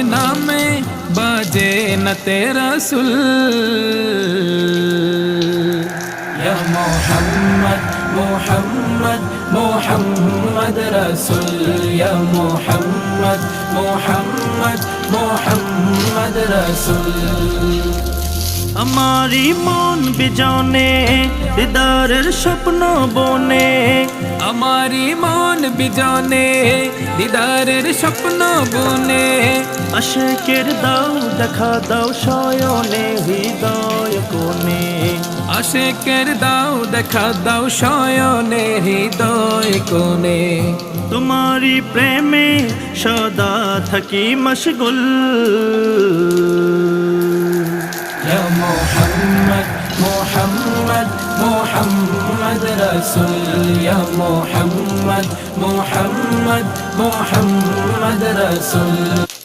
नामे बाजे न तेरा सुल। या मोहम्मद मोहम्मद मोहम्मद रसूल, या मोहम्मद मोहम्मद मोहम्मद रसूल। আমারি মন বিজনে দিদারের স্বপ্ন বনে, আমারি মন বিজনে দিদারের স্বপ্ন বনে। আশিকের দাও দেখা দাও শয়নে হৃদয় কোণে, আশিকের দাও দেখা দাও শয়নে হৃদয় কোণে। তোমারি প্রেমে সদা থাকি মশগুল। या मोहम्मद मोहम्मद मोहम्मद रसूल, या मोहम्मद मोहम्मद मोहम्मद रसूल।